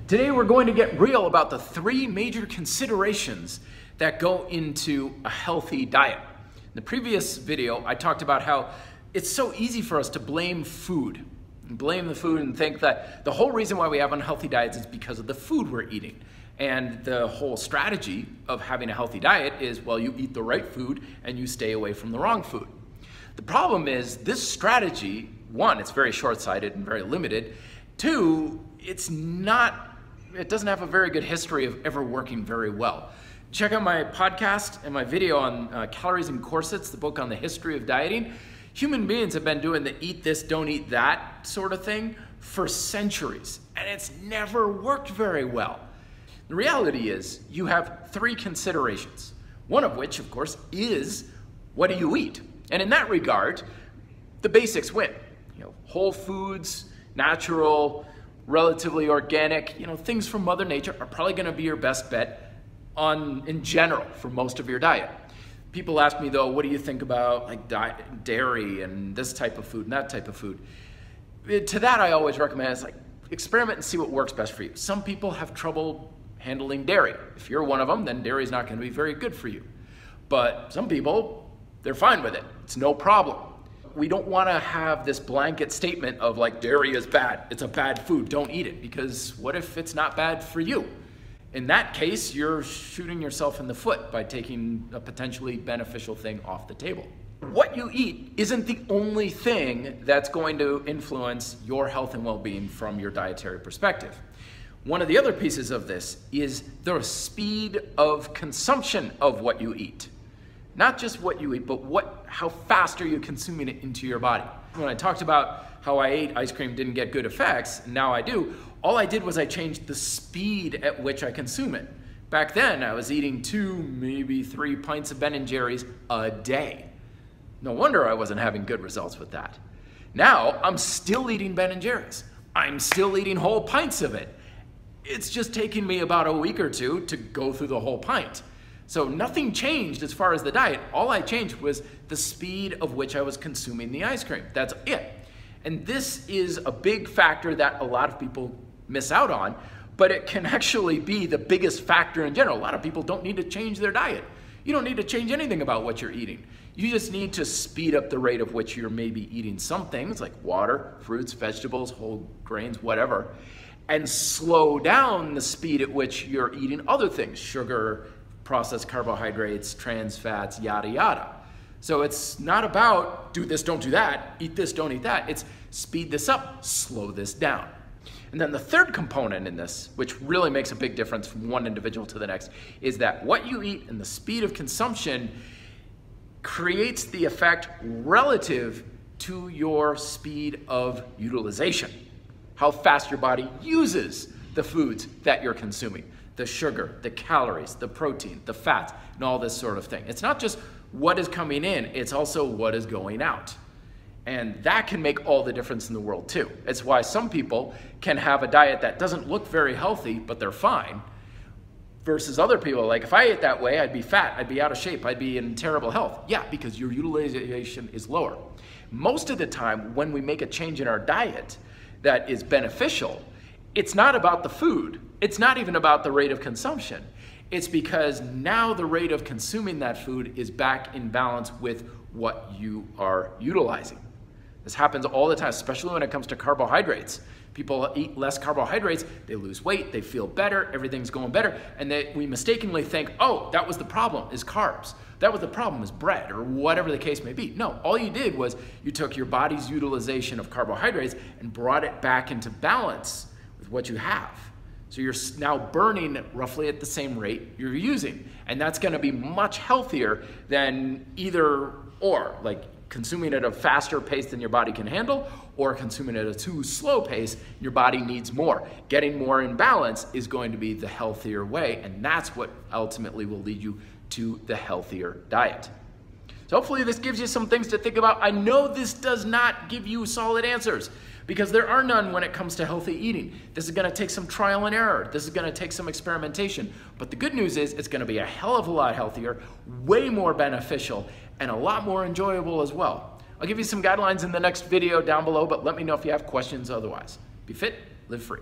Today we're going to get real about the three major considerations that go into a healthy diet. In the previous video, I talked about how it's so easy for us to blame food. Blame the food and think that the whole reason why we have unhealthy diets is because of the food we're eating. And the whole strategy of having a healthy diet is, well, you eat the right food and you stay away from the wrong food. The problem is this strategy, one, it's very short-sighted and very limited. Two, it doesn't have a very good history of ever working very well. Check out my podcast and my video on Calories and Corsets, the book on the history of dieting. Human beings have been doing the eat this, don't eat that sort of thing for centuries, and it's never worked very well. The reality is you have three considerations, one of which, of course, is what do you eat? And in that regard, the basics win. Whole foods, natural, relatively organic, things from Mother Nature are probably going to be your best bet in general for most of your diet. People ask me though, what do you think about dairy and this type of food and that type of food? To that I always recommend it's experiment and see what works best for you. Some people have trouble handling dairy. If you're one of them, then dairy is not going to be very good for you. But some people, they're fine with it. It's no problem. We don't want to have this blanket statement of dairy is bad, it's a bad food, don't eat it, because what if it's not bad for you? In that case, you're shooting yourself in the foot by taking a potentially beneficial thing off the table. What you eat isn't the only thing that's going to influence your health and well-being from your dietary perspective. One of the other pieces of this is the speed of consumption of what you eat. Not just what you eat, but how fast are you consuming it into your body? When I talked about how I ate ice cream didn't get good effects, and now I do, all I did was I changed the speed at which I consume it. Back then, I was eating 2, maybe 3 pints of Ben & Jerry's a day. No wonder I wasn't having good results with that. Now, I'm still eating Ben & Jerry's. I'm still eating whole pints of it. It's just taking me about a week or two to go through the whole pint. So nothing changed as far as the diet. All I changed was the speed of which I was consuming the ice cream. That's it. And this is a big factor that a lot of people miss out on, but it can actually be the biggest factor in general. A lot of people don't need to change their diet. You don't need to change anything about what you're eating. You just need to speed up the rate of which you're maybe eating some things like water, fruits, vegetables, whole grains, whatever, and slow down the speed at which you're eating other things, sugar, processed carbohydrates, trans fats, yada, yada. So it's not about do this, don't do that, eat this, don't eat that. It's speed this up, slow this down. And then the third component in this, which really makes a big difference from one individual to the next, is that what you eat and the speed of consumption creates the effect relative to your speed of utilization. How fast your body uses the foods that you're consuming. The sugar, the calories, the protein, the fats, and all this sort of thing. It's not just what is coming in, it's also what is going out. And that can make all the difference in the world too. It's why some people can have a diet that doesn't look very healthy, but they're fine, versus other people, if I ate that way, I'd be fat, I'd be out of shape, I'd be in terrible health. Yeah, because your utilization is lower. Most of the time, when we make a change in our diet that is beneficial, it's not about the food. It's not even about the rate of consumption. It's because now the rate of consuming that food is back in balance with what you are utilizing. This happens all the time, especially when it comes to carbohydrates. People eat less carbohydrates, they lose weight, they feel better, everything's going better, and we mistakenly think, oh, that was the problem, is carbs. That was the problem, is bread, or whatever the case may be. No, all you did was you took your body's utilization of carbohydrates and brought it back into balance with what you have. So you're now burning roughly at the same rate you're using. And that's gonna be much healthier than either or, consuming at a faster pace than your body can handle, or consuming at a too slow pace, your body needs more. Getting more in balance is going to be the healthier way, and that's what ultimately will lead you to the healthier diet. So hopefully this gives you some things to think about. I know this does not give you solid answers, because there are none when it comes to healthy eating. This is gonna take some trial and error. This is gonna take some experimentation. But the good news is it's gonna be a hell of a lot healthier, way more beneficial, and a lot more enjoyable as well. I'll give you some guidelines in the next video down below, but let me know if you have questions otherwise. Be fit, live free.